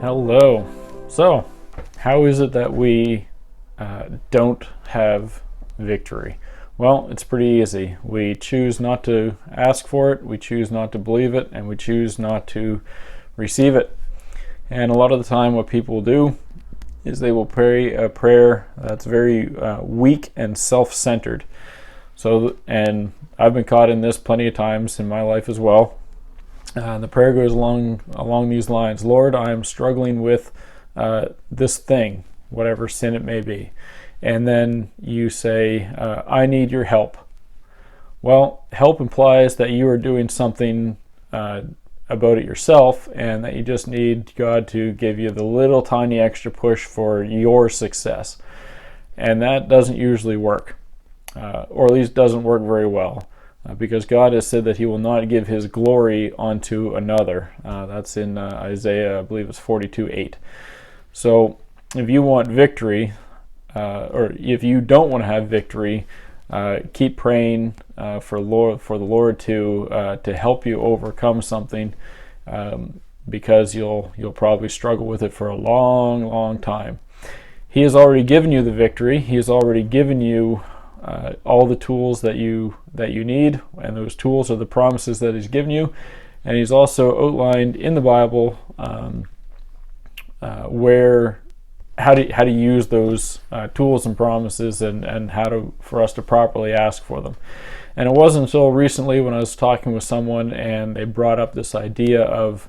Hello. So, how is it that we don't have victory? Well, it's pretty easy. We choose not to ask for it, we choose not to believe it, and we choose not to receive it. And a lot of the time, what people do is they will pray a prayer that's very weak and self-centered. So, and I've been caught in this plenty of times in my life as well. The prayer goes along these lines: Lord, I am struggling with this thing, whatever sin it may be. And then you say, I need your help. Well, help implies that you are doing something about it yourself, and that you just need God to give you the little tiny extra push for your success. And that doesn't usually work, or at least doesn't work very well. Because God has said that he will not give his glory onto another. That's in Isaiah, I believe it's 42:8. So if you want victory, or if you don't want to have victory, keep praying for the Lord to help you overcome something, because you'll probably struggle with it for a long time. He has already given you the victory. He has already given you all the tools that you need, and those tools are the promises that he's given you. And he's also outlined in the Bible how to use those tools and promises, and for us to properly ask for them. And it wasn't until recently when I was talking with someone and they brought up this idea of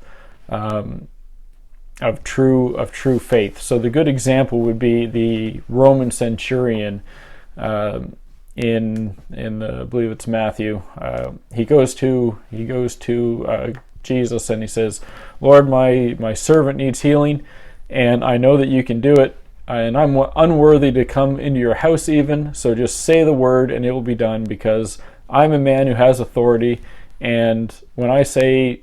true faith. So the good example would be the Roman centurion. In I believe it's Matthew. He goes to Jesus and he says, Lord, my servant needs healing, and I know that you can do it, and I'm unworthy to come into your house even, so just say the word and it will be done, because I'm a man who has authority, and when I say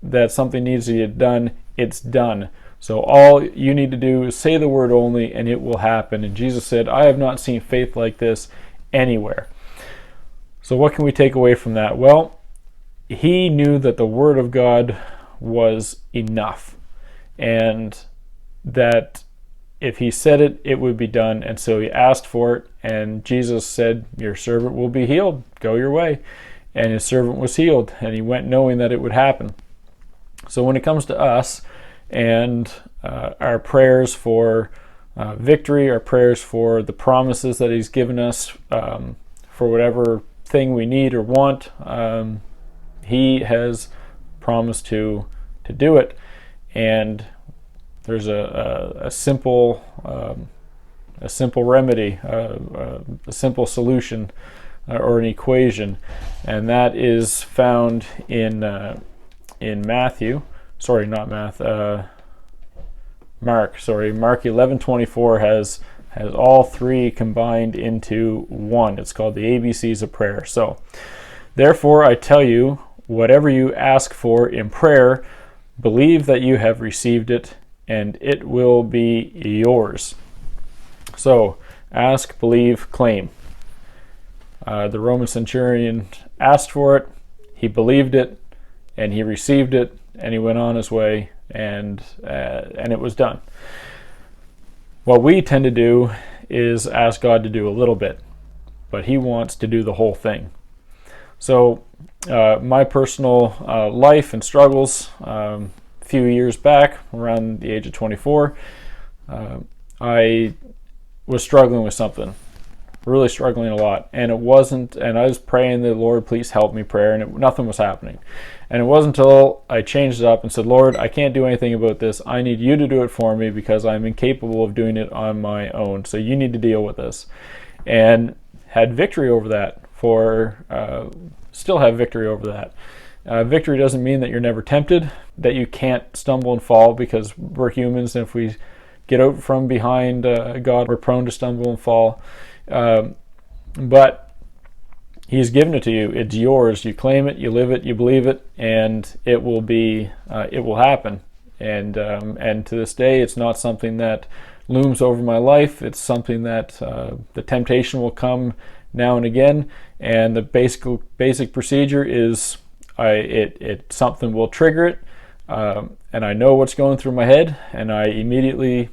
that something needs to get done, it's done. So all you need to do is say the word only, and it will happen. And Jesus said, I have not seen faith like this anywhere. So what can we take away from that? Well, he knew that the word of God was enough, and that if he said it, it would be done. And so he asked for it, and Jesus said, your servant will be healed. Go your way. And his servant was healed, and he went knowing that it would happen. So when it comes to us and our prayers for victory, our prayers for the promises that he's given us, for whatever thing we need or want, he has promised to do it. And there's a simple remedy, a simple solution, or an equation, and that is found in Matthew. Sorry, not Mark. Mark 11:24 has all three combined into one. It's called the ABCs of prayer. So, therefore, I tell you, whatever you ask for in prayer, believe that you have received it, and it will be yours. So, ask, believe, claim. The Roman centurion asked for it, he believed it, and he received it, and he went on his way, and it was done. What we tend to do is ask God to do a little bit, but he wants to do the whole thing. So my personal life and struggles, a few years back, around the age of 24, I was struggling with something, really struggling a lot, and I was praying the Lord, please help me prayer, and nothing was happening. And it wasn't until I changed it up and said, Lord, I can't do anything about this. I need you to do it for me, because I'm incapable of doing it on my own. So you need to deal with this. And had victory over that, still have victory over that. Victory doesn't mean that you're never tempted, that you can't stumble and fall, because we're humans, and if we get out from behind God, we're prone to stumble and fall. But he's given it to you. It's yours. You claim it, you live it, you believe it, and it will happen. And to this day, it's not something that looms over my life. It's something that the temptation will come now and again, and the basic procedure is something will trigger it. and I know what's going through my head, and I immediately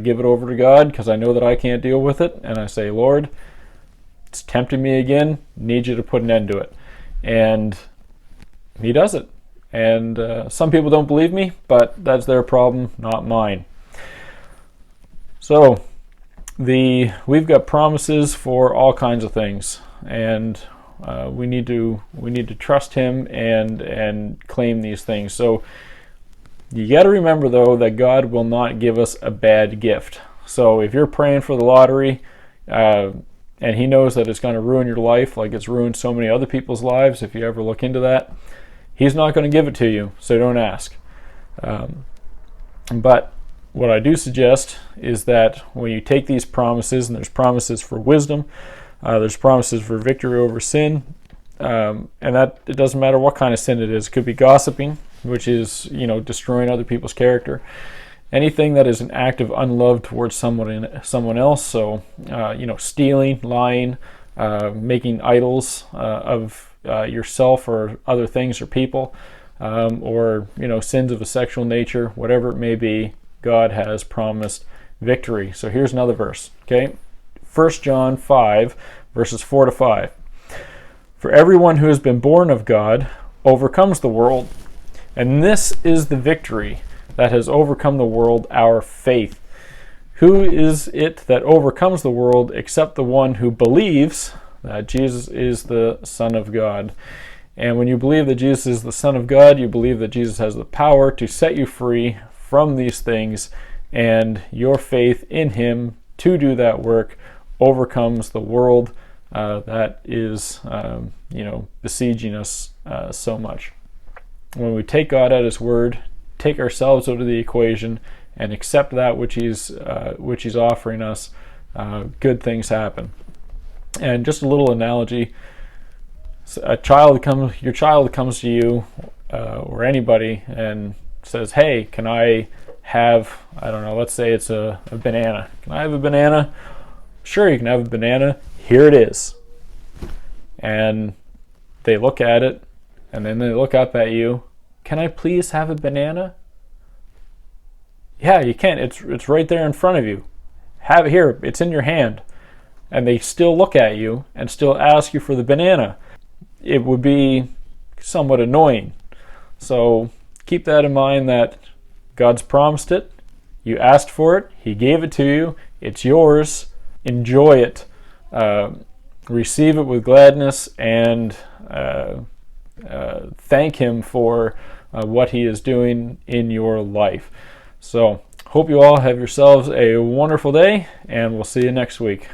give it over to God because I know that I can't deal with it, and I say, Lord, it's tempting me again, need you to put an end to it. And he does it. And some people don't believe me, but that's their problem, not mine. So we've got promises for all kinds of things, and we need to trust him and claim these things. So you got to remember, though, that God will not give us a bad gift. So if you're praying for the lottery, and he knows that it's going to ruin your life like it's ruined so many other people's lives, if you ever look into that, he's not going to give it to you, so don't ask. But what I do suggest is that when you take these promises, and there's promises for wisdom, there's promises for victory over sin, and that it doesn't matter what kind of sin it is. It could be gossiping, which is, destroying other people's character. Anything that is an act of unlove towards someone else, so stealing, lying, making idols of yourself or other things or people, or sins of a sexual nature, whatever it may be, God has promised victory. So here's another verse, okay? 1 John 5, verses 4 to 5. For everyone who has been born of God overcomes the world, and this is the victory that has overcome the world, our faith. Who is it that overcomes the world except the one who believes that Jesus is the Son of God? And when you believe that Jesus is the Son of God, you believe that Jesus has the power to set you free from these things, and your faith in him to do that work overcomes the world that is besieging us so much. When we take God at his word, take ourselves out of the equation, and accept that which he's offering us, good things happen. And just a little analogy: your child comes to you, or anybody, and says, "Hey, can I have, I don't know, let's say it's a banana. Can I have a banana?" Sure, you can have a banana. Here it is. And they look at it, and then they look up at you. Can I please have a banana? Yeah, you can. It's right there in front of you. Have it here. It's in your hand. And they still look at you and still ask you for the banana. It would be somewhat annoying. So keep that in mind, that God's promised it. You asked for it. He gave it to you. It's yours. Enjoy it. Receive it with gladness, and thank him for what he is doing in your life. So hope you all have yourselves a wonderful day, and we'll see you next week.